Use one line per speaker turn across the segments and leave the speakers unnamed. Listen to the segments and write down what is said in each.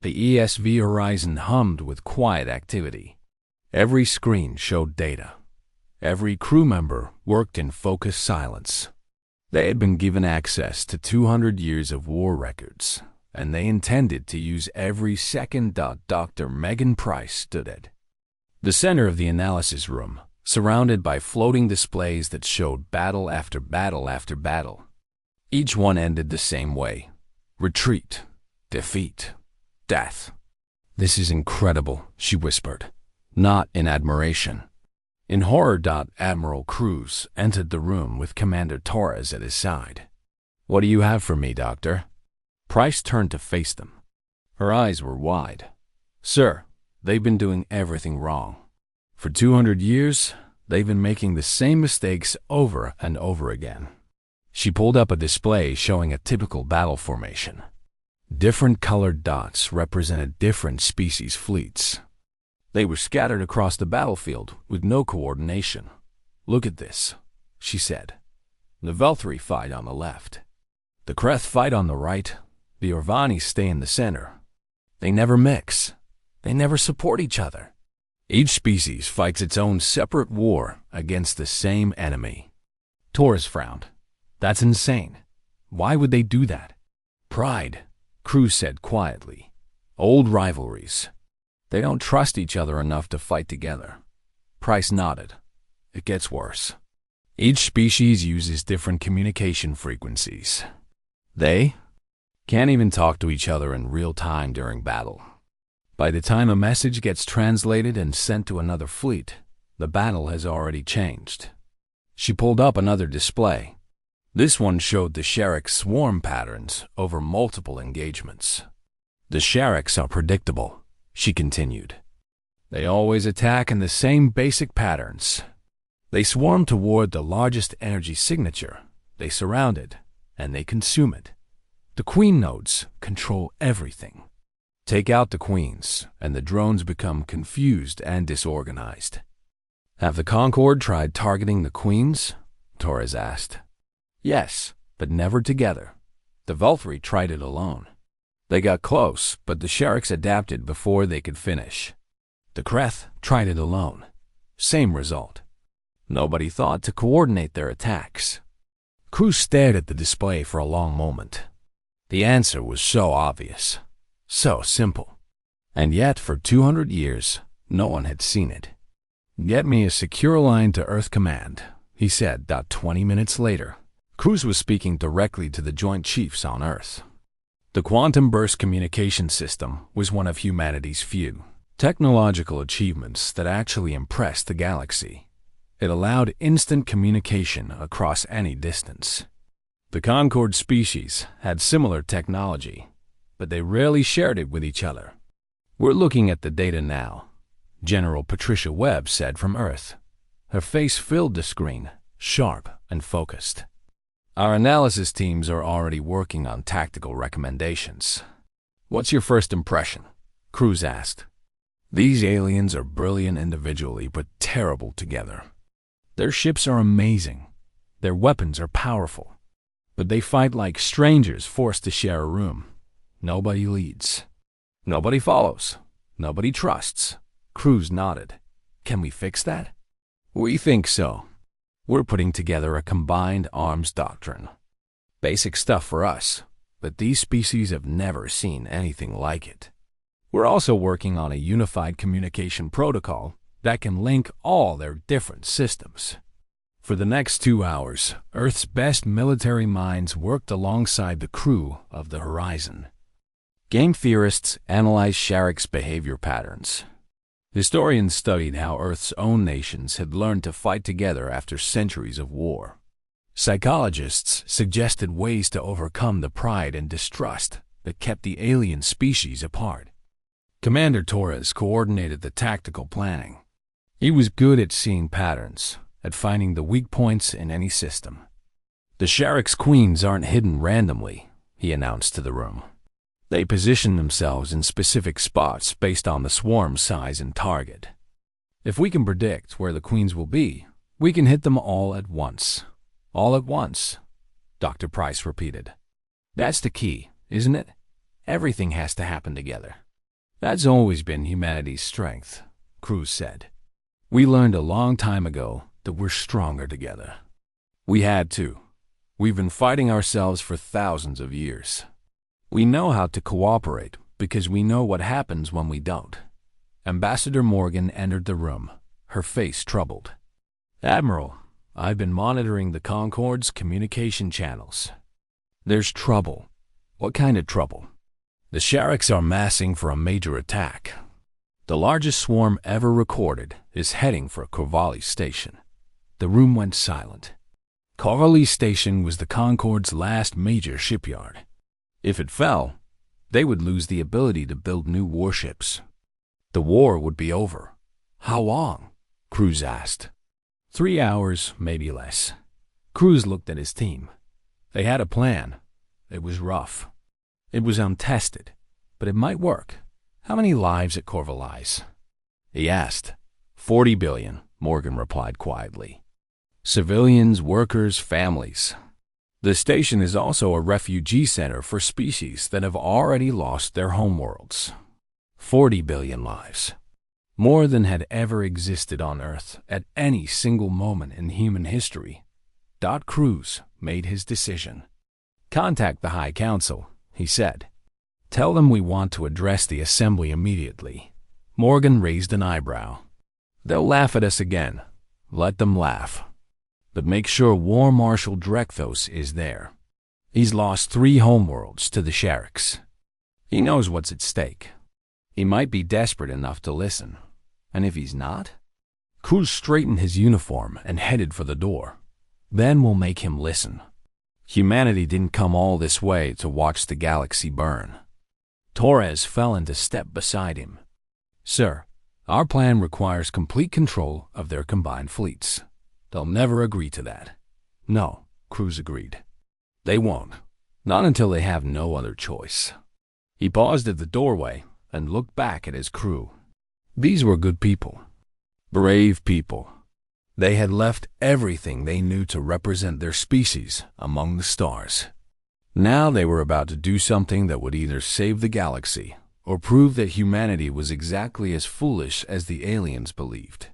The ESV horizon hummed with quiet activity. Every screen showed data. Every crew member worked in focused silence. They had been given access to 200 years of war records, and they intended to use every second. Dr. Megan Price stood at the center of the analysis room, surrounded by floating displays that showed battle after battle after battle. Each one ended the same way: retreat, defeat, death. "This is incredible," she whispered, not in admiration. In horror. Admiral Cruz entered the room with Commander Torres at his side. "What do you have for me, Doctor?" Price turned to face them. Her eyes were wide. "Sir, they've been doing everything wrong. For 200 years, they've been making the same mistakes over and over again." She pulled up a display showing a typical battle formation. Different colored dots represented different species fleets. They were scattered across the battlefield with no coordination. "Look at this," she said. "The Valkyrie fight on the left. The Kreth fight on the right. The Orvani stay in the center. They never mix. They never support each other. Each species fights its own separate war against the same enemy." Torres frowned. "That's insane. Why would they do that?" "Pride," Cruz said quietly. "Old rivalries. They don't trust each other enough to fight together." Price nodded. "It gets worse. Each species uses different communication frequencies. They can't even talk to each other in real time during battle. By the time a message gets translated and sent to another fleet, the battle has already changed." She pulled up another display. This one showed the Sharek swarm patterns over multiple engagements. "The Shareks are predictable," she continued. "They always attack in the same basic patterns. They swarm toward the largest energy signature, they surround it, and they consume it. The queen nodes control everything. Take out the queens, and the drones become confused and disorganized." "Have the Concorde tried targeting the queens?" Torres asked. "Yes, but never together. The Valkyrie tried it alone. They got close, but the Shareks adapted before they could finish. The Kreth tried it alone. Same result. Nobody thought to coordinate their attacks." Cruz stared at the display for a long moment. The answer was so obvious, so simple. And yet, for 200 years, no one had seen it. "Get me a secure line to Earth Command," he said. 20 minutes later, Cruz was speaking directly to the Joint Chiefs on Earth. The quantum burst communication system was one of humanity's few technological achievements that actually impressed the galaxy. It allowed instant communication across any distance. The Concorde species had similar technology, but they rarely shared it with each other. "We're looking at the data now," General Patricia Webb said from Earth. Her face filled the screen, sharp and focused. "Our analysis teams are already working on tactical recommendations." "What's your first impression?" Cruz asked. "These aliens are brilliant individually but terrible together. Their ships are amazing. Their weapons are powerful. But they fight like strangers forced to share a room. Nobody leads. Nobody follows. Nobody trusts." Cruz nodded. "Can we fix that?" "We think so. We're putting together a combined arms doctrine. Basic stuff for us, but these species have never seen anything like it. We're also working on a unified communication protocol that can link all their different systems." For the next 2 hours, Earth's best military minds worked alongside the crew of the Horizon. Game theorists analyzed Sharek's behavior patterns. Historians studied how Earth's own nations had learned to fight together after centuries of war. Psychologists suggested ways to overcome the pride and distrust that kept the alien species apart. Commander Torres coordinated the tactical planning. He was good at seeing patterns, at finding the weak points in any system. "The Sharek's queens aren't hidden randomly," he announced to the room. "They position themselves in specific spots based on the swarm size and target. If we can predict where the queens will be, we can hit them all at once." "All at once," Dr. Price repeated. "That's the key, isn't it? Everything has to happen together. That's always been humanity's strength, Cruz said. We learned a long time ago that we're stronger together. We had to. We've been fighting ourselves for thousands of years. We know how to cooperate because we know what happens when we don't. Ambassador Morgan entered the room, her face troubled. Admiral, I've been monitoring the Concorde's communication channels. There's trouble. What kind of trouble? The Sharks are massing for a major attack. The largest swarm ever recorded is heading for Corvallis Station. The room went silent. Corvallis Station was the Concorde's last major shipyard. If it fell, they would lose the ability to build new warships. The war would be over. How long? Cruz asked. 3 hours, maybe less. Cruz looked at his team. They had a plan. It was rough. It was untested, but it might work. How many lives at Corvallis? He asked. 40 billion, Morgan replied quietly. Civilians, workers, families. The station is also a refugee center for species that have already lost their homeworlds. 40 billion lives. More than had ever existed on Earth at any single moment in human history. Cruz made his decision. Contact the High Council, he said. Tell them we want to address the Assembly immediately. Morgan raised an eyebrow. They'll laugh at us again. Let them laugh. But make sure War Marshal Drekthos is there. He's lost 3 homeworlds to the Sharks. He knows what's at stake. He might be desperate enough to listen. And if he's not? Cruz straightened his uniform and headed for the door. Then we'll make him listen. Humanity didn't come all this way to watch the galaxy burn. Torres fell into step beside him. Sir, our plan requires complete control of their combined fleets. They'll never agree to that. No, Cruz agreed. They won't. Not until they have no other choice. He paused at the doorway and looked back at his crew. These were good people. Brave people. They had left everything they knew to represent their species among the stars. Now they were about to do something that would either save the galaxy or prove that humanity was exactly as foolish as the aliens believed.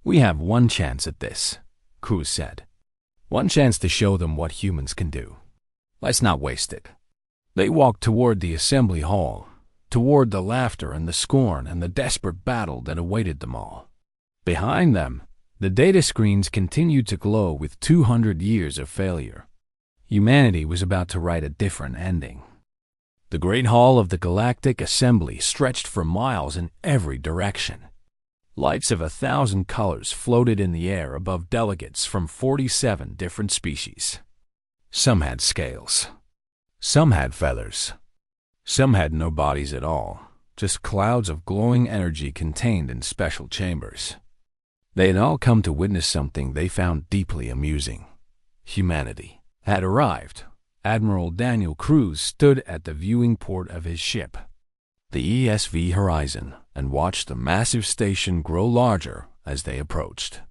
We have one chance at this, Cruz said. One chance to show them what humans can do. Let's not waste it. They walked toward the assembly hall, toward the laughter and the scorn and the desperate battle that awaited them all. Behind them, the data screens continued to glow with 200 years of failure. Humanity was about to write a different ending. The great hall of the Galactic Assembly stretched for miles in every direction. Lights of 1,000 colors floated in the air above delegates from 47 different species. Some had scales. Some had feathers. Some had no bodies at all, just clouds of glowing energy contained in special chambers. They had all come to witness something they found deeply amusing. Humanity had arrived. Admiral Daniel Cruz stood at the viewing port of his ship, the ESV Horizon, and watched the massive station grow larger as they approached.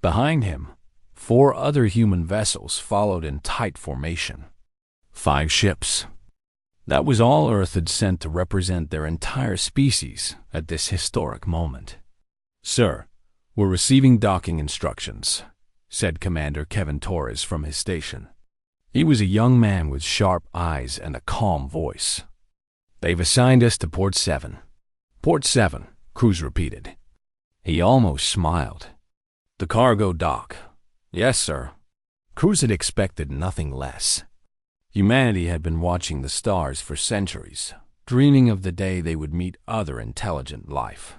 Behind him, 4 other human vessels followed in tight formation. 5 ships. That was all Earth had sent to represent their entire species at this historic moment. Sir, we're receiving docking instructions, said Commander Kevin Torres from his station. He was a young man with sharp eyes and a calm voice. They've assigned us to Port 7. Port 7, Cruz repeated. He almost smiled. The cargo dock. Yes, sir. Cruz had expected nothing less. Humanity had been watching the stars for centuries, dreaming of the day they would meet other intelligent life.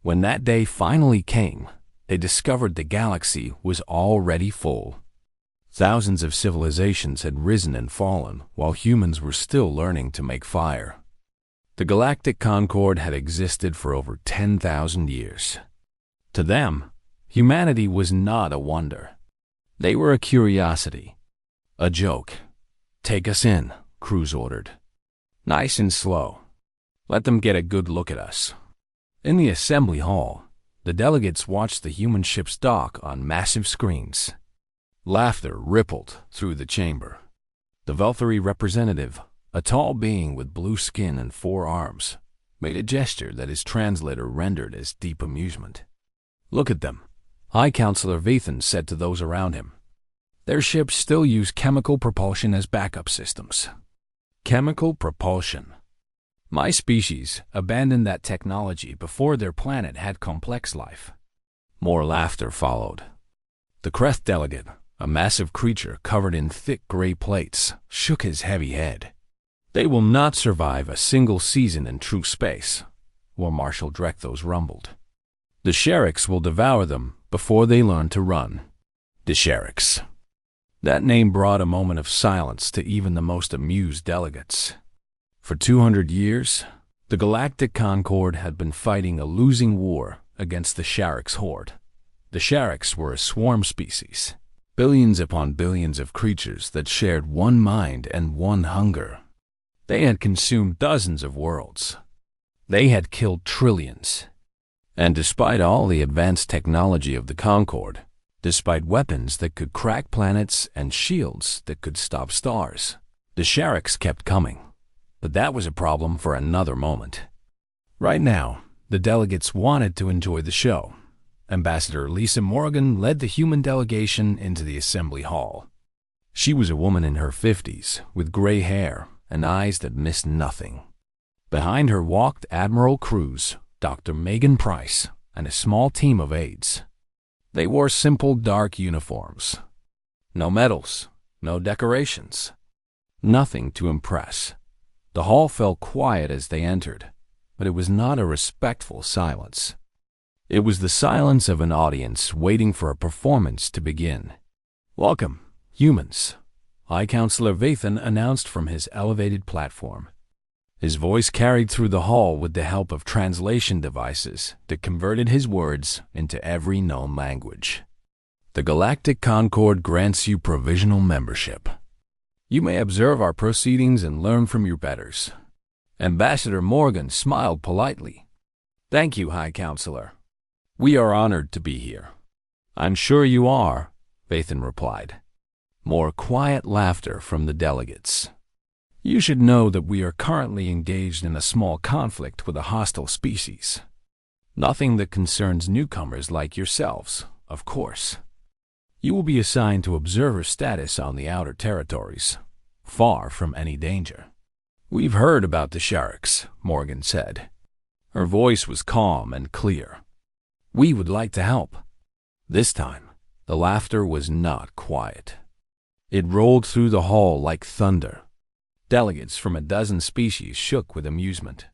When that day finally came, they discovered the galaxy was already full. Thousands of civilizations had risen and fallen while humans were still learning to make fire. The Galactic Concorde had existed for over 10,000 years. To them, humanity was not a wonder. They were a curiosity, a joke. Take us in, Cruz ordered. Nice and slow. Let them get a good look at us. In the assembly hall, the delegates watched the human ships dock on massive screens. Laughter rippled through the chamber. The Velthari representative, a tall being with blue skin and 4 arms, made a gesture that his translator rendered as deep amusement. "Look at them," High Counselor Vethan said to those around him. "Their ships still use chemical propulsion as backup systems." Chemical propulsion. My species abandoned that technology before their planet had complex life. More laughter followed. The Kreth delegate, a massive creature covered in thick gray plates, shook his heavy head. "They will not survive a single season in true space," War Marshal Drekthos rumbled. "The Sherricks will devour them before they learn to run." The Sherricks. That name brought a moment of silence to even the most amused delegates. For 200 years, the Galactic Concord had been fighting a losing war against the Sharricks horde. The Sharricks were a swarm species, billions upon billions of creatures that shared one mind and one hunger. They had consumed dozens of worlds. They had killed trillions. And despite all the advanced technology of the Concord, despite weapons that could crack planets and shields that could stop stars, the Sharricks kept coming. But that was a problem for another moment. Right now, the delegates wanted to enjoy the show. Ambassador Lisa Morgan led the human delegation into the assembly hall. She was a woman in her 50s, with gray hair and eyes that missed nothing. Behind her walked Admiral Cruz, Dr. Megan Price, and a small team of aides. They wore simple, dark uniforms. No medals, no decorations. Nothing to impress. The hall felt quiet as they entered, but it was not a respectful silence. It was the silence of an audience waiting for a performance to begin. "Welcome, humans," High Counselor Vethan announced from his elevated platform. His voice carried through the hall with the help of translation devices that converted his words into every known language. "The Galactic Concord grants you provisional membership. You may observe our proceedings and learn from your betters." Ambassador Morgan smiled politely. "Thank you, High Counselor. We are honored to be here." "I'm sure you are," Vethan replied. More quiet laughter from the delegates. "You should know that we are currently engaged in a small conflict with a hostile species. Nothing that concerns newcomers like yourselves, of course. You will be assigned to observer status on the outer territories, far from any danger." "We've heard about the Sharricks," Morgan said. Her voice was calm and clear. "We would like to help." This time, the laughter was not quiet. It rolled through the hall like thunder. Delegates from a dozen species shook with amusement.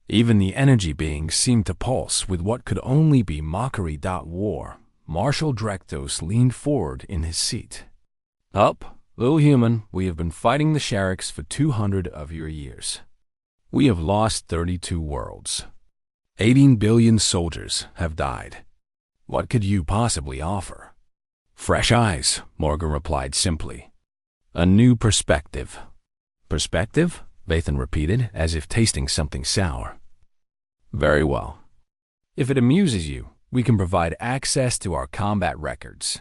Even the energy beings seemed to pulse with what could only be mockery. War Marshal Drekthos leaned forward in his seat. "Up, little human, we have been fighting the Sharricks for 200 of your years. We have lost 32 worlds. 18 billion soldiers have died. What could you possibly offer?" "Fresh eyes," Morgan replied simply. "A new perspective." "Perspective?" Vethan repeated, as if tasting something sour. "Very well. If it amuses you, we can provide access to our combat records.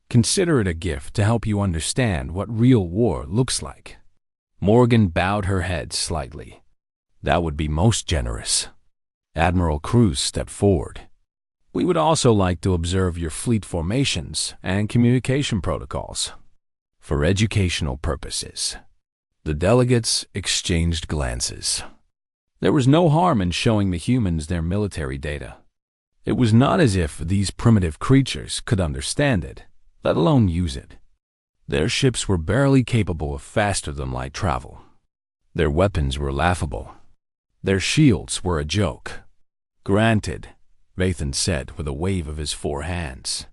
Consider it a gift to help you understand what real war looks like." Morgan bowed her head slightly. "That would be most generous." Admiral Cruz stepped forward. "We would also like to observe your fleet formations and communication protocols for educational purposes." The delegates exchanged glances. There was no harm in showing the humans their military data. It was not as if these primitive creatures could understand it, let alone use it. Their ships were barely capable of faster-than-light travel. Their weapons were laughable. Their shields were a joke. "Granted," Vethan said with a wave of his four hands.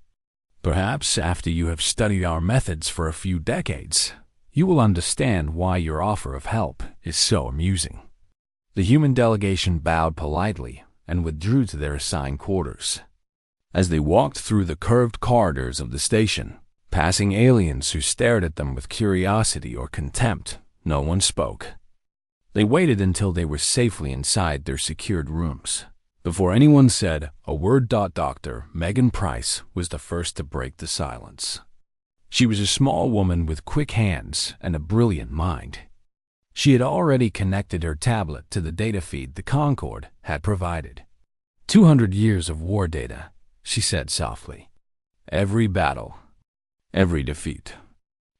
"Perhaps after you have studied our methods for a few decades, you will understand why your offer of help is so amusing." The human delegation bowed politely and withdrew to their assigned quarters. As they walked through the curved corridors of the station, passing aliens who stared at them with curiosity or contempt, no one spoke. They waited until they were safely inside their secured rooms. Before anyone said a word, Dr. Megan Price was the first to break the silence. She was a small woman with quick hands and a brilliant mind. She had already connected her tablet to the data feed the Concorde had provided. 200 years of war data, she said softly. Every battle, every defeat,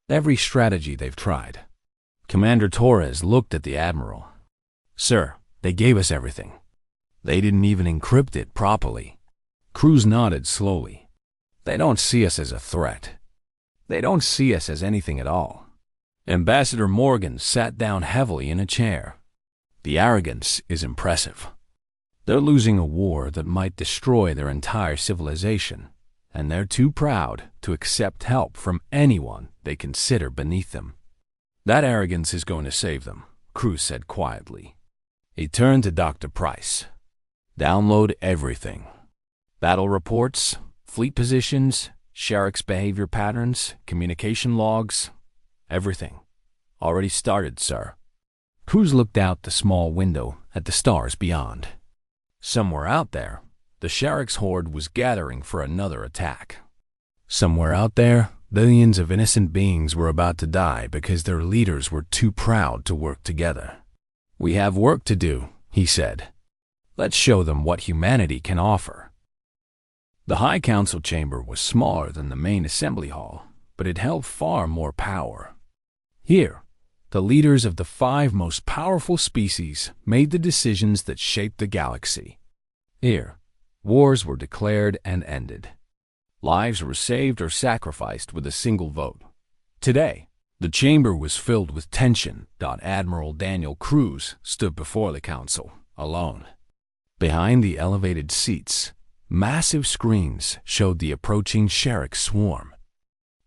every strategy they've tried. Commander Torres looked at the Admiral. Sir, they gave us everything. They didn't even encrypt it properly. Cruz nodded slowly. They don't see us as a threat. They don't see us as anything at all. Ambassador Morgan sat down heavily in a chair. The arrogance is impressive. They're losing a war that might destroy their entire civilization, and they're too proud to accept help from anyone they consider beneath them. That arrogance is going to save them, Cruz said quietly. He turned to Dr. Price. Download everything. Battle reports, fleet positions, Sharik's behavior patterns, communication logs, everything. Already started, sir. Cruz looked out the small window at the stars beyond. Somewhere out there, the Sharik's horde was gathering for another attack. Somewhere out there, billions of innocent beings were about to die because their leaders were too proud to work together. We have work to do, he said. Let's show them what humanity can offer. The High Council chamber was smaller than the main assembly hall, but it held far more power. Here, the leaders of the 5 most powerful species made the decisions that shaped the galaxy. Here, wars were declared and ended. Lives were saved or sacrificed with a single vote. Today, the chamber was filled with tension. Admiral Daniel Cruz stood before the council, alone. Behind the elevated seats, massive screens showed the approaching Sharik swarm.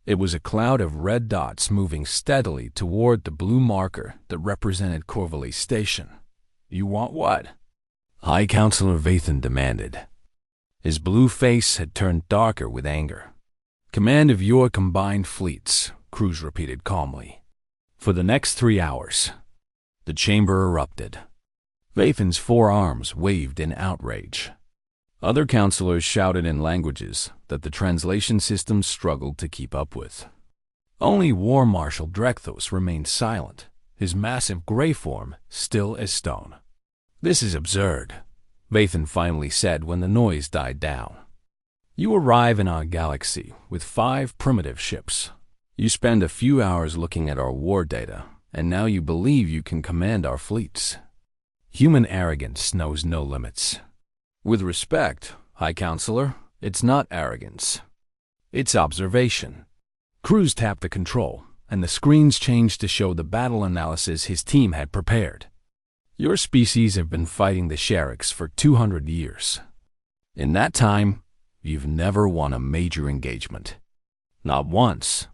It was a cloud of red dots moving steadily toward the blue marker that represented Corvallis Station. You want what? High Counselor Vathan demanded. His blue face had turned darker with anger. Command of your combined fleets, Cruz repeated calmly. For the next 3 hours. The chamber erupted. Vathan's 4 arms waved in outrage. Other counselors shouted in languages that the translation systems struggled to keep up with. Only War Marshal Drechthos remained silent, his massive gray form still as stone. This is absurd, Vathan finally said when the noise died down. You arrive in our galaxy with 5 primitive ships. You spend a few hours looking at our war data, and now you believe you can command our fleets. Human arrogance knows no limits. With respect, High Counselor, it's not arrogance. It's observation. Cruz tapped the control, and the screens changed to show the battle analysis his team had prepared. Your species have been fighting the Shariks for 200 years. In that time, you've never won a major engagement. Not once.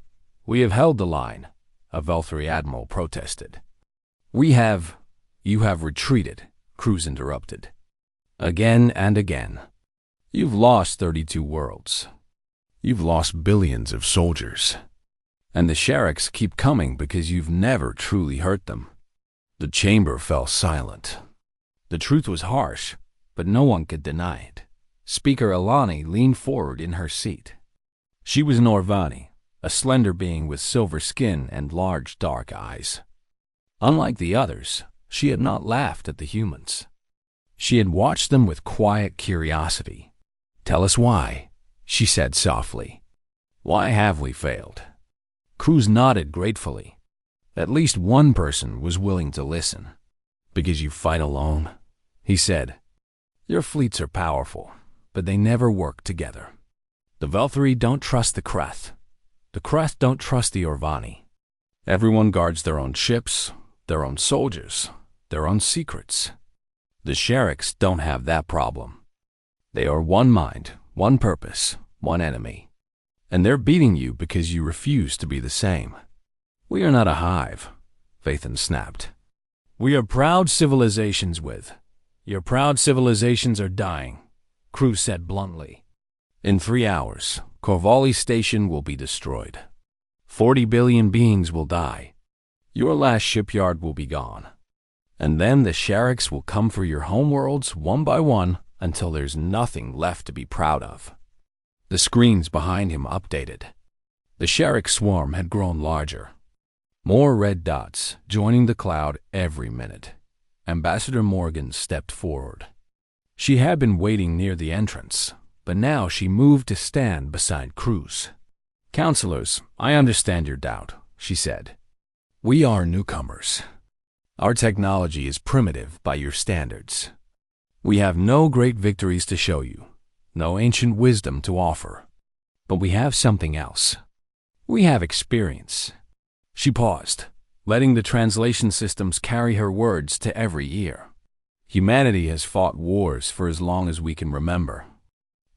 We have held the line, a Velthri admiral protested. You have retreated, Cruz interrupted. Again and again. You've lost 32 worlds. You've lost billions of soldiers. And the Shariks keep coming because you've never truly hurt them. The chamber fell silent. The truth was harsh, but no one could deny it. Speaker Alani leaned forward in her seat. She was Norvani, a slender being with silver skin and large dark eyes. Unlike the others, she had not laughed at the humans. She had watched them with quiet curiosity. Tell us why, she said softly. Why have we failed? Cruz nodded gratefully. At least one person was willing to listen. Because you fight alone, he said. Your fleets are powerful, but they never work together. The Velthri don't trust the Kreth. The Kreth don't trust the Orvani. Everyone guards their own ships, their own soldiers, their own secrets. The Shariks don't have that problem. They are one mind, one purpose, one enemy. And they're beating you because you refuse to be the same. We are not a hive, Vathan snapped. We are proud civilizations with. Your proud civilizations are dying, Cruz said bluntly. In 3 hours, Corvallis Station will be destroyed. 40 billion beings will die. Your last shipyard will be gone. And then the Shariks will come for your homeworlds one by one until there's nothing left to be proud of. The screens behind him updated. The Sharik swarm had grown larger. More red dots joining the cloud every minute. Ambassador Morgan stepped forward. She had been waiting near the entrance, but now she moved to stand beside Cruz. "Counselors, I understand your doubt," she said. "We are newcomers. Our technology is primitive by your standards. We have no great victories to show you, no ancient wisdom to offer. But we have something else. We have experience." She paused, letting the translation systems carry her words to every ear. "Humanity has fought wars for as long as we can remember.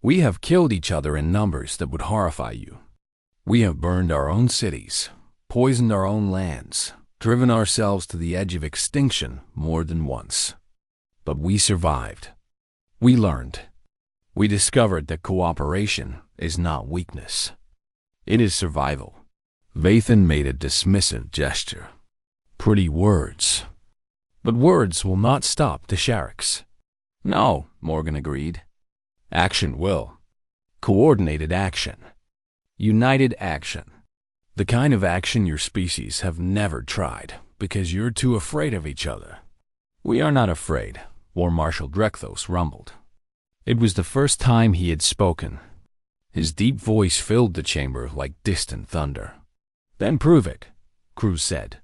We have killed each other in numbers that would horrify you. We have burned our own cities, poisoned our own lands, driven ourselves to the edge of extinction more than once. But we survived. We learned. We discovered that cooperation is not weakness. It is survival." Vathan made a dismissive gesture. "Pretty words. But words will not stop the Sharks." "No," Morgan agreed. "Action will. Coordinated action. United action. The kind of action your species have never tried because you're too afraid of each other." "We are not afraid," War Marshal Drexthos rumbled. It was the first time he had spoken. His deep voice filled the chamber like distant thunder. "Then prove it," Cruz said,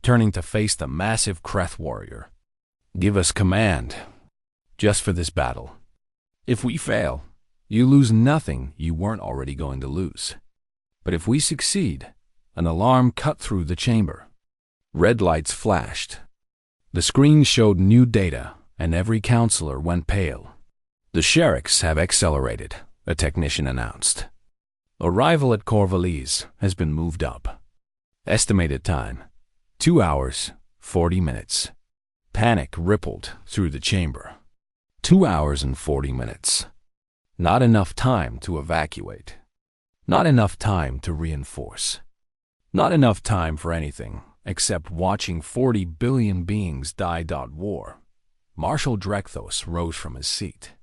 turning to face the massive Kreth warrior. "Give us command, just for this battle. If we fail, you lose nothing you weren't already going to lose. But if we succeed," an alarm cut through the chamber. Red lights flashed. The screen showed new data, and every counselor went pale. "The Sharks have accelerated," a technician announced. "Arrival at Corvallis has been moved up. Estimated time, 2 hours, 40 minutes. Panic rippled through the chamber. 2 hours and 40 minutes. Not enough time to evacuate. Not enough time to reinforce. Not enough time for anything except watching 40 billion beings die. War. Marshal Drexthos rose from his seat.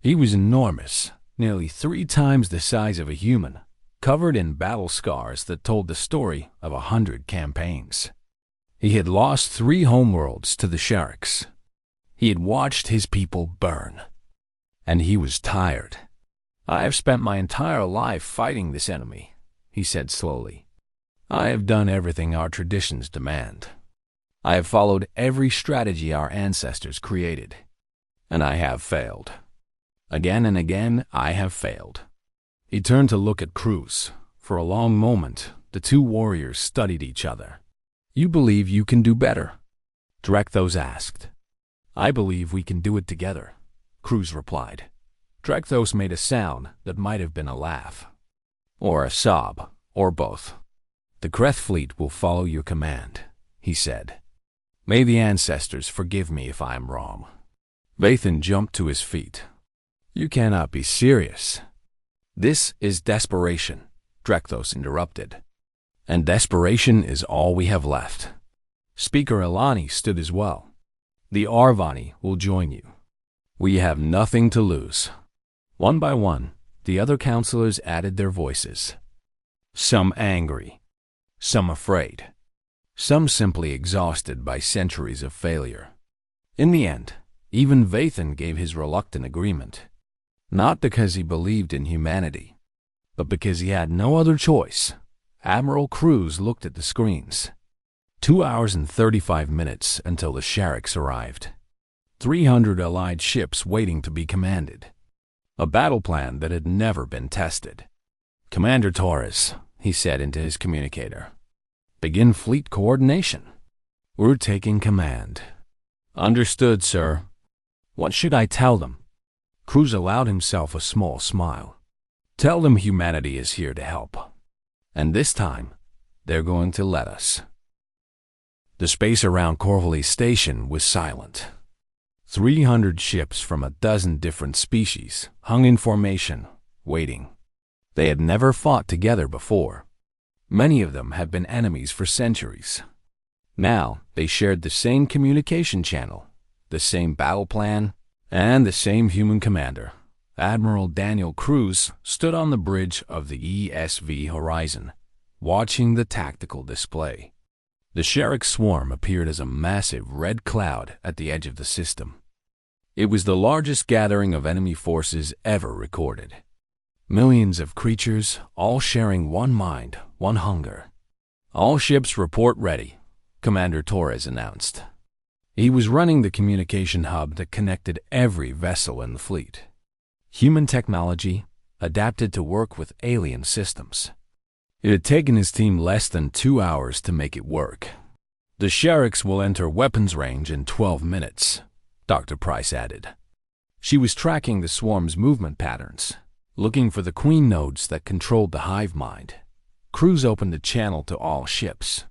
He was enormous, nearly 3 times the size of a human, covered in battle scars that told the story of 100 campaigns. He had lost 3 homeworlds to the Sharks. He had watched his people burn. And he was tired. "I have spent my entire life fighting this enemy," he said slowly. "I have done everything our traditions demand. I have followed every strategy our ancestors created. And I have failed. Again and again, I have failed." He turned to look at Cruz. For a long moment, the 2 warriors studied each other. "You believe you can do better?" Drexthos asked. "I believe we can do it together," Cruz replied. Drexthos made a sound that might have been a laugh. "Or a sob, or both. The Kreth fleet will follow your command," he said. "May the ancestors forgive me if I am wrong." Vathan jumped to his feet. "You cannot be serious." "This is desperation," Drexthos interrupted. "And desperation is all we have left." Speaker Ilani stood as well. "The Arvani will join you. We have nothing to lose." One by one, the other counselors added their voices. Some angry, some afraid, some simply exhausted by centuries of failure. In the end, even Vathan gave his reluctant agreement. Not because he believed in humanity, but because he had no other choice. Admiral Cruz looked at the screens. 2 hours and 35 minutes until the Sharks arrived. 300 Allied ships waiting to be commanded. A battle plan that had never been tested. "Commander Torres," he said into his communicator, "begin fleet coordination. We're taking command." "Understood, sir." "What should I tell them?" Cruz allowed himself a small smile. "Tell them humanity is here to help. And this time, they're going to let us." The space around Corvallis Station was silent. 300 ships from a dozen different species hung in formation, waiting. They had never fought together before. Many of them had been enemies for centuries. Now they shared the same communication channel, the same battle plan, and the same human commander. Admiral Daniel Cruz stood on the bridge of the ESV horizon, watching the tactical display. The Sherrick swarm appeared as a massive red cloud at the edge of the system. It was the largest gathering of enemy forces ever recorded. Millions of creatures, all sharing one mind, one hunger. "All ships report ready," Commander Torres announced. He was running the communication hub that connected every vessel in the fleet. Human technology adapted to work with alien systems. It had taken his team less than 2 hours to make it work. "The Sherricks will enter weapons range in 12 minutes, Dr. Price added. She was tracking the swarm's movement patterns, looking for the queen nodes that controlled the hive mind. Crews opened a channel to all ships.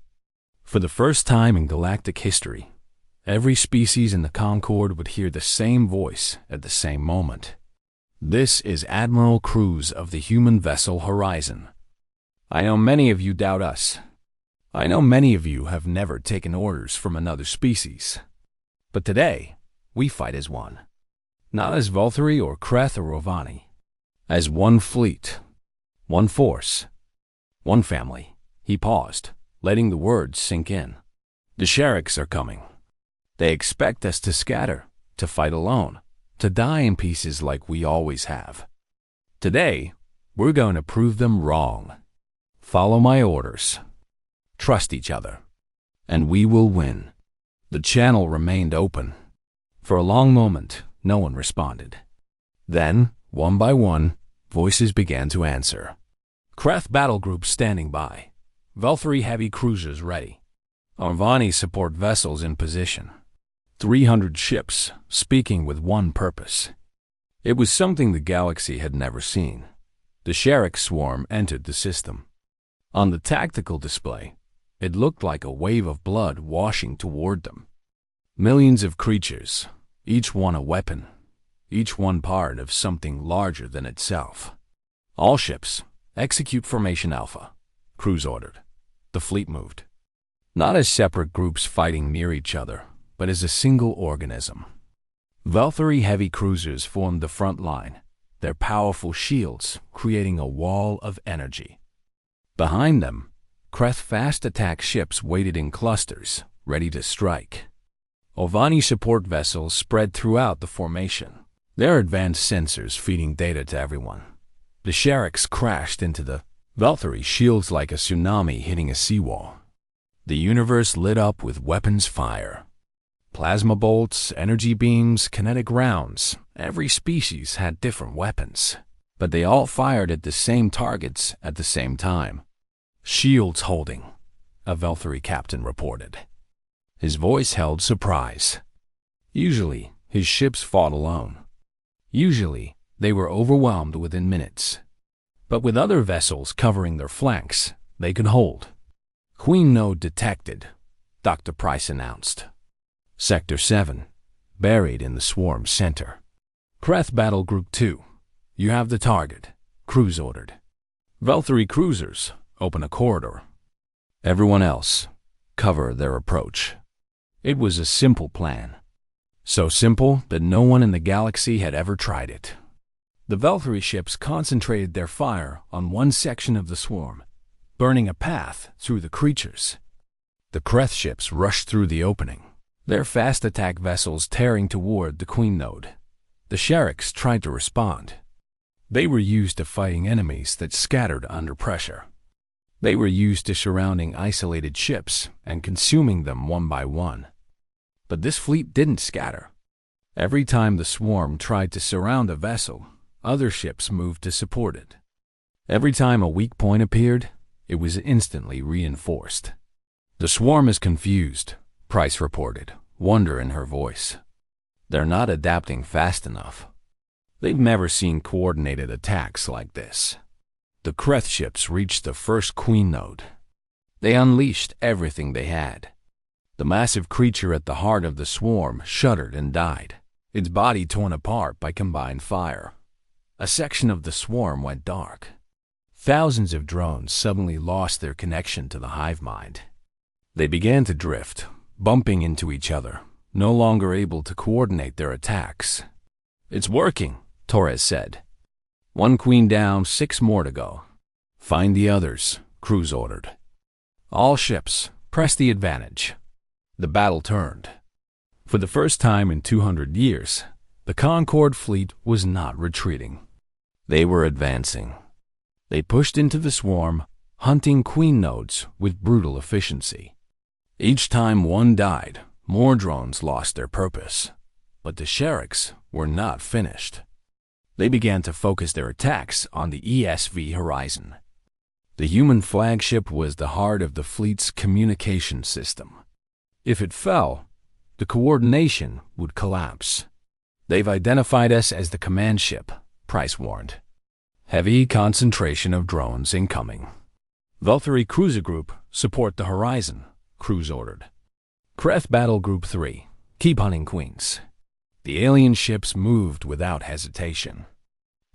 For the first time in galactic history, every species in the Concorde would hear the same voice at the same moment. "This is Admiral Cruz of the human vessel Horizon. I know many of you doubt us. I know many of you have never taken orders from another species. But today, we fight as one. Not as Valtteri or Kreth or Rovani. As one fleet, one force, one family." He paused, letting the words sink in. "The Sherricks are coming. They expect us to scatter, to fight alone, to die in pieces like we always have. Today, we're going to prove them wrong. Follow my orders. Trust each other. And we will win." The channel remained open. For a long moment, no one responded. Then, one by one, voices began to answer. "Kreth battle group standing by. Valtteri heavy cruisers ready. Arvani support vessels in position. 300 ships, speaking with one purpose." It was something the galaxy had never seen. The Sherrick swarm entered the system. On the tactical display, it looked like a wave of blood washing toward them. Millions of creatures, each one a weapon, each one part of something larger than itself. "All ships, execute Formation Alpha," Cruz ordered. The fleet moved. Not as separate groups fighting near each other, but as a single organism. Valtteri heavy cruisers formed the front line, their powerful shields creating a wall of energy. Behind them, Kreth fast attack ships waited in clusters, ready to strike. Ovani support vessels spread throughout the formation, their advanced sensors feeding data to everyone. The Sherricks crashed into the Valtteri shields like a tsunami hitting a seawall. The universe lit up with weapons fire. Plasma bolts, energy beams, kinetic rounds. Every species had different weapons, but they all fired at the same targets at the same time. "Shields holding," a Valtteri captain reported. His voice held surprise. Usually, his ships fought alone. Usually, they were overwhelmed within minutes. But with other vessels covering their flanks, they could hold. "Queen node detected," Dr. Price announced. "Sector 7, buried in the swarm center. Kreth Battle Group 2, you have the target," Cruz ordered. "Valtteri cruisers, open a corridor. Everyone else, cover their approach." It was a simple plan. So simple that no one in the galaxy had ever tried it. The Valtteri ships concentrated their fire on one section of the swarm, burning a path through the creatures. The Kreth ships rushed through the opening, their fast attack vessels tearing toward the Queen node. The Sherricks tried to respond. They were used to fighting enemies that scattered under pressure. They were used to surrounding isolated ships and consuming them one by one. But this fleet didn't scatter. Every time the swarm tried to surround a vessel, other ships moved to support it. Every time a weak point appeared, it was instantly reinforced. "The swarm is confused," Price reported, wonder in her voice. "They're not adapting fast enough. They've never seen coordinated attacks like this." The Kreth ships reached the first Queen node. They unleashed everything they had. The massive creature at the heart of the swarm shuddered and died, its body torn apart by combined fire. A section of the swarm went dark. Thousands of drones suddenly lost their connection to the hive mind. They began to drift, bumping into each other, no longer able to coordinate their attacks. "It's working," Torres said. "One queen down, 6 more to go." "Find the others," Cruz ordered. "All ships, pressed the advantage. The battle turned. For the first time in 200 years, the Concorde fleet was not retreating. They were advancing. They pushed into the swarm, hunting queen nodes with brutal efficiency. Each time one died, more drones lost their purpose. But the Sherricks were not finished. They began to focus their attacks on the ESV horizon. The human flagship was the heart of the fleet's communication system. If it fell, the coordination would collapse. "They've identified us as the command ship," Price warned. "Heavy concentration of drones incoming. Valkyrie Cruiser Group, support the horizon," Cruz ordered. Kreth Battle Group 3, keep hunting queens. The alien ships moved without hesitation.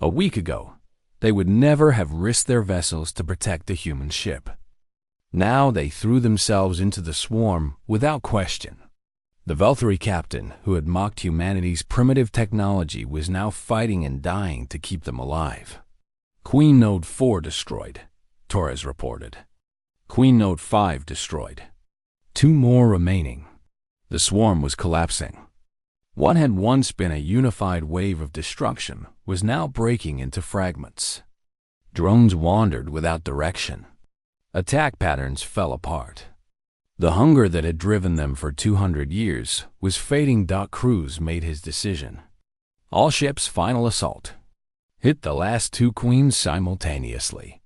A week ago, they would never have risked their vessels to protect the human ship. Now they threw themselves into the swarm without question. The Valkyrie captain, who had mocked humanity's primitive technology, was now fighting and dying to keep them alive. "Queen Node 4 destroyed," Torres reported. "Queen Node 5 destroyed. 2 more remaining." The swarm was collapsing. What had once been a unified wave of destruction was now breaking into fragments. Drones wandered without direction. Attack patterns fell apart. The hunger that had driven them for 200 years was fading. Cruz made his decision. "All ships, final assault. Hit the last 2 queens simultaneously.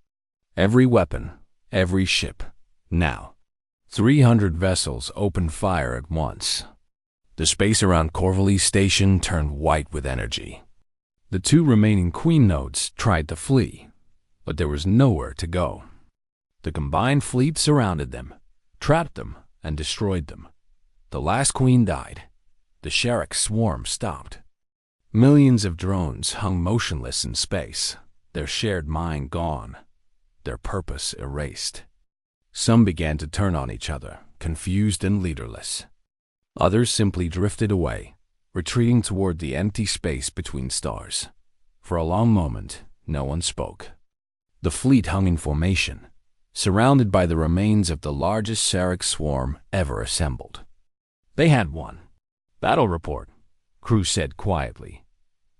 Every weapon, every ship, now." 300 vessels opened fire at once. The space around Corvallis Station turned white with energy. The 2 remaining queen nodes tried to flee, but there was nowhere to go. The combined fleet surrounded them, trapped them, and destroyed them. The last queen died. The Sherrick swarm stopped. Millions of drones hung motionless in space, their shared mind gone, their purpose erased. Some began to turn on each other, confused and leaderless. Others simply drifted away, retreating toward the empty space between stars. For a long moment, no one spoke. The fleet hung in formation, surrounded by the remains of the largest Sherrick swarm ever assembled. "They had won." "Battle report," Cruz said quietly.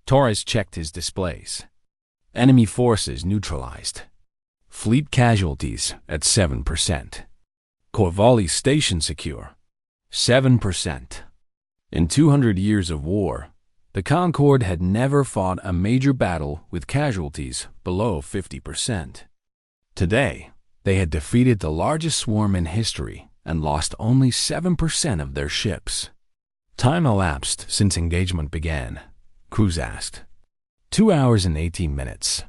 Torres checked his displays. "Enemy forces neutralized. Fleet casualties at 7%. Corvallis Station secure. 7%. In 200 years of war, the Concorde had never fought a major battle with casualties below 50%. Today, they had defeated the largest swarm in history and lost only 7% of their ships. "Time elapsed since engagement began," Cruz asked. 2 hours and 18 minutes.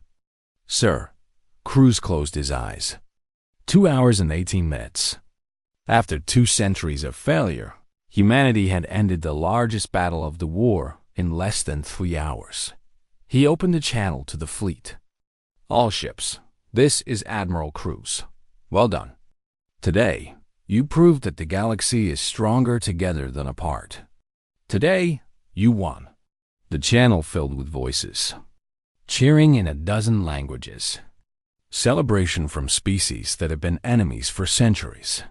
"Sir," Cruz closed his eyes. 2 hours and 18 minutes. After 2 centuries of failure, humanity had ended the largest battle of the war in less than 3 hours. He opened the channel to the fleet. "All ships, this is Admiral Cruz. Well done. Today, you proved that the galaxy is stronger together than apart. Today, you won." The channel filled with voices, cheering in a dozen languages. Celebration from species that have been enemies for centuries.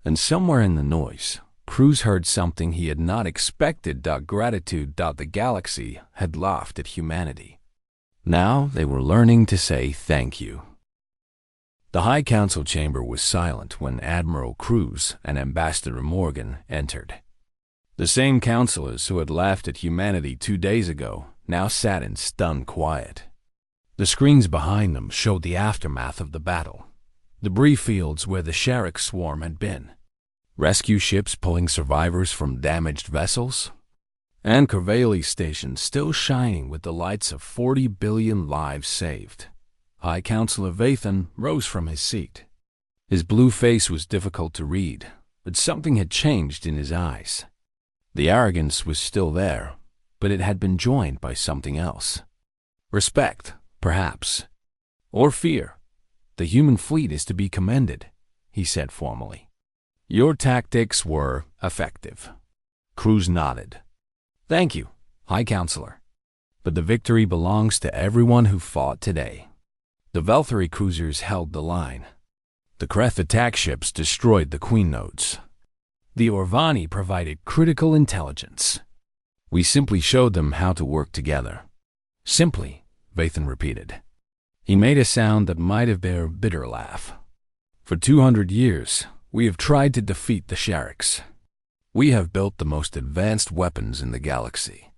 And somewhere in the noise, Cruz heard something he had not expected. Gratitude. The galaxy had laughed at humanity. Now they were learning to say thank you. The High Council chamber was silent when Admiral Cruz and Ambassador Morgan entered. The same counselors who had laughed at humanity 2 days ago now sat in stunned quiet. The screens behind them showed the aftermath of the battle. Debris fields where the Sherrick swarm had been. Rescue ships pulling survivors from damaged vessels. And Corvallis Station still shining with the lights of 40 billion lives saved. High Counselor Vathan rose from his seat. His blue face was difficult to read, but something had changed in his eyes. The arrogance was still there, but it had been joined by something else. Respect, perhaps. Or fear. "The human fleet is to be commended," he said formally. "Your tactics were effective." Cruz nodded. "Thank you, High Counselor. But the victory belongs to everyone who fought today." The Valkyrie cruisers held the line. The Kreth attack ships destroyed the Queen nodes. The OverHFY provided critical intelligence. We simply showed them how to work together. Simply, Vathan repeated. He made a sound that might have been a bitter laugh. For 200 years, we have tried to defeat the Sharks. We have built the most advanced weapons in the galaxy.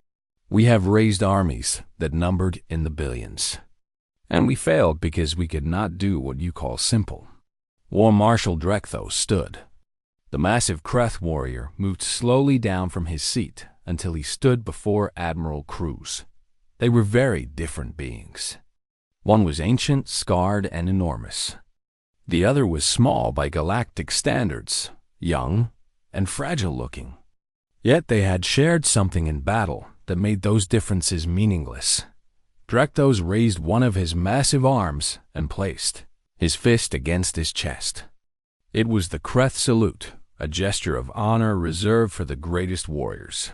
We have raised armies that numbered in the billions. And we failed because we could not do what you call simple. War Marshal Drekthos stood. The massive Kreth warrior moved slowly down from his seat until he stood before Admiral Cruz. They were very different beings. One was ancient, scarred, and enormous. The other was small by galactic standards, young, and fragile-looking. Yet they had shared something in battle that made those differences meaningless. Drekthos raised one of his massive arms and placed his fist against his chest. It was the Kreth salute, a gesture of honor reserved for the greatest warriors.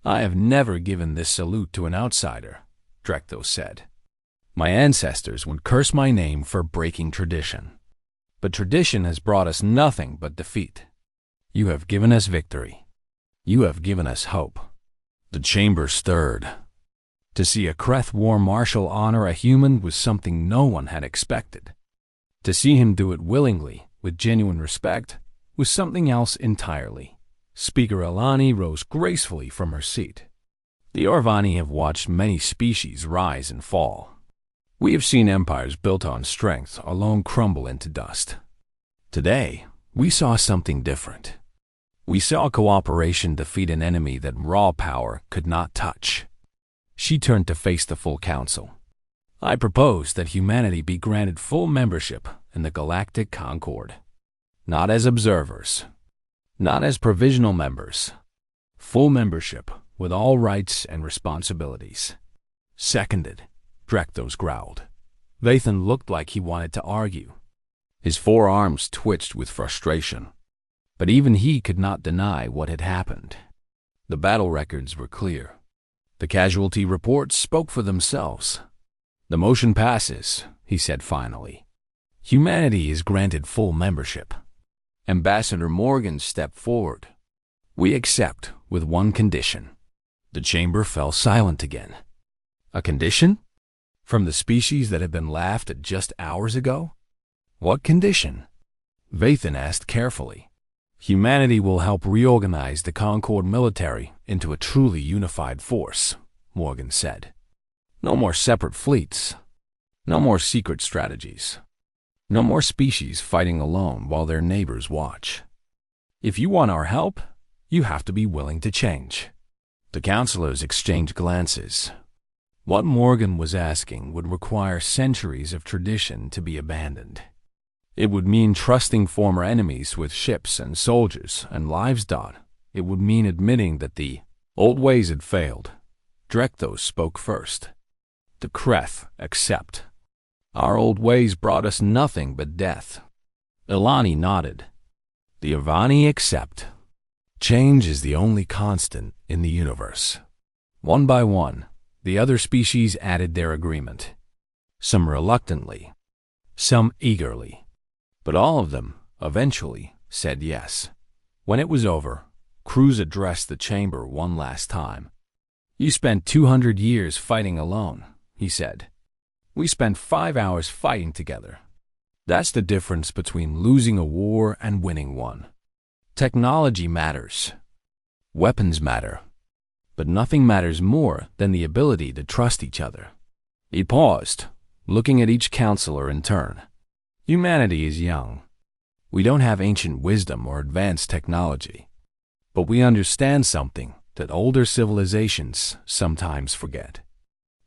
I have never given this salute to an outsider, Drekthos said. My ancestors would curse my name for breaking tradition. But tradition has brought us nothing but defeat. You have given us victory. You have given us hope. The chamber stirred. To see a Kreth war marshal honor a human was something no one had expected. To see him do it willingly, with genuine respect, was something else entirely. Speaker Alani rose gracefully from her seat. The OverHFY have watched many species rise and fall. We have seen empires built on strength alone crumble into dust. Today, we saw something different. We saw cooperation defeat an enemy that raw power could not touch. She turned to face the full council. I propose that humanity be granted full membership in the Galactic Concord. Not as observers, not as provisional members. Full membership with all rights and responsibilities. Seconded, Drekthos growled. Vathan looked like he wanted to argue. His forearms twitched with frustration. But even he could not deny what had happened. The battle records were clear. The casualty reports spoke for themselves. The motion passes, he said finally. Humanity is granted full membership. Ambassador Morgan stepped forward. We accept with one condition. The chamber fell silent again. A condition? From the species that had been laughed at just hours ago? What condition? Vathan asked carefully. Humanity will help reorganize the Concord military into a truly unified force, Morgan said. No more separate fleets. No more secret strategies. No more species fighting alone while their neighbors watch. If you want our help, you have to be willing to change. The counselors exchanged glances. What Morgan was asking would require centuries of tradition to be abandoned. It would mean trusting former enemies with ships and soldiers and lives. It would mean admitting that the old ways had failed. Drekthos spoke first. The Kreth accept. Our old ways brought us nothing but death. Ilani nodded. The OverHFY accept. Change is the only constant in the universe. One by one, the other species added their agreement. Some reluctantly, some eagerly. But all of them, eventually, said yes. When it was over, Cruz addressed the chamber one last time. You spent 200 years fighting alone, he said. We spent 5 hours fighting together. That's the difference between losing a war and winning one. Technology matters. Weapons matter. But nothing matters more than the ability to trust each other. He paused, looking at each counselor in turn. Humanity is young. We don't have ancient wisdom or advanced technology. But we understand something that older civilizations sometimes forget.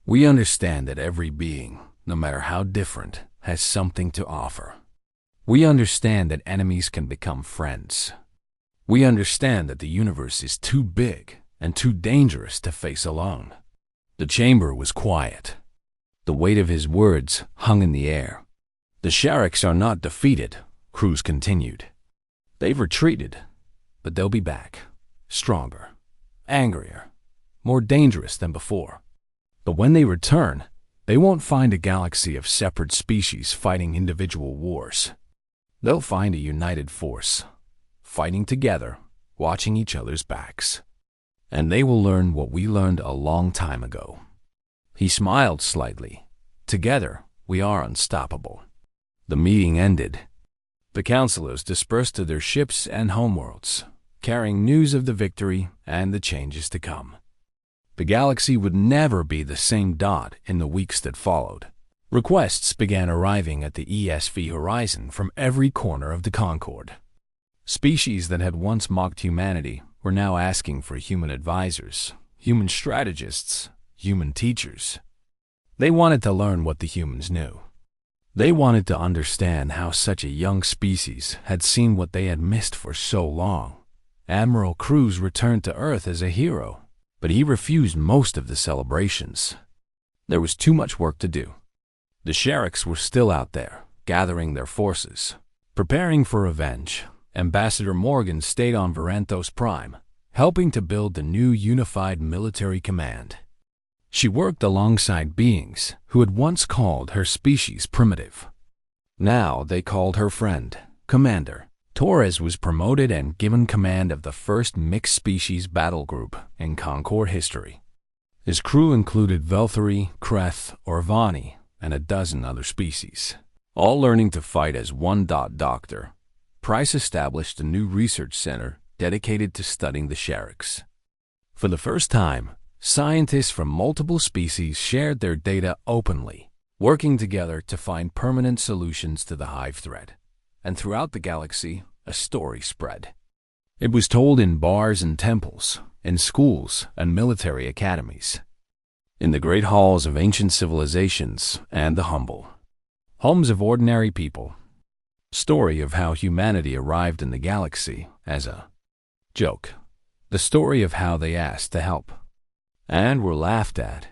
We understand that every being, no matter how different, has something to offer. We understand that enemies can become friends. We understand that the universe is too big and too dangerous to face alone. The chamber was quiet. The weight of his words hung in the air. The Sharks are not defeated, Cruz continued. They've retreated, but they'll be back, stronger, angrier, more dangerous than before. But when they return, they won't find a galaxy of separate species fighting individual wars. They'll find a united force, fighting together, watching each other's backs. And they will learn what we learned a long time ago. He smiled slightly. Together, we are unstoppable. The meeting ended. The counselors dispersed to their ships and homeworlds, carrying news of the victory and the changes to come. The galaxy would never be the same dot in the weeks that followed. Requests began arriving at the ESV horizon from every corner of the Concord. Species that had once mocked humanity were now asking for human advisors, human strategists, human teachers. They wanted to learn what the humans knew. They wanted to understand how such a young species had seen what they had missed for so long. Admiral Cruz returned to Earth as a hero, but he refused most of the celebrations. There was too much work to do. The Sherricks were still out there, gathering their forces, preparing for revenge. Ambassador Morgan stayed on Varanthos Prime, helping to build the new unified military command. She worked alongside beings who had once called her species primitive. Now they called her friend, Commander. Torres was promoted and given command of the first mixed-species battle group in Concord history. His crew included Velthari, Kreth, Orvani, and a dozen other species, all learning to fight as one doctor. Price established a new research center dedicated to studying the Sherricks. For the first time, scientists from multiple species shared their data openly, working together to find permanent solutions to the hive threat. And throughout the galaxy, a story spread. It was told in bars and temples, in schools and military academies, in the great halls of ancient civilizations and the humble homes of ordinary people. Story of how humanity arrived in the galaxy as a joke. The story of how they asked to help and were laughed at.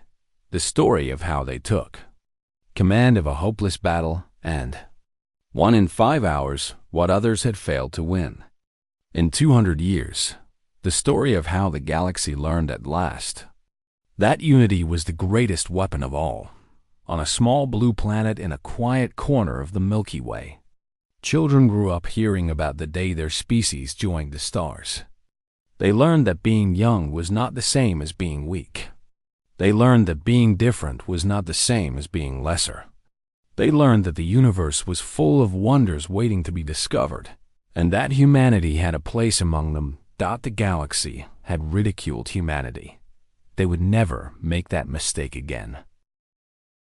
The story of how they took command of a hopeless battle and won in 5 hours what others had failed to win. In 200 years, the story of how the galaxy learned at last that unity was the greatest weapon of all. On a small blue planet in a quiet corner of the Milky Way, children grew up hearing about the day their species joined the stars. They learned that being young was not the same as being weak. They learned that being different was not the same as being lesser. They learned that the universe was full of wonders waiting to be discovered, and that humanity had a place among them. The galaxy had ridiculed humanity. They would never make that mistake again.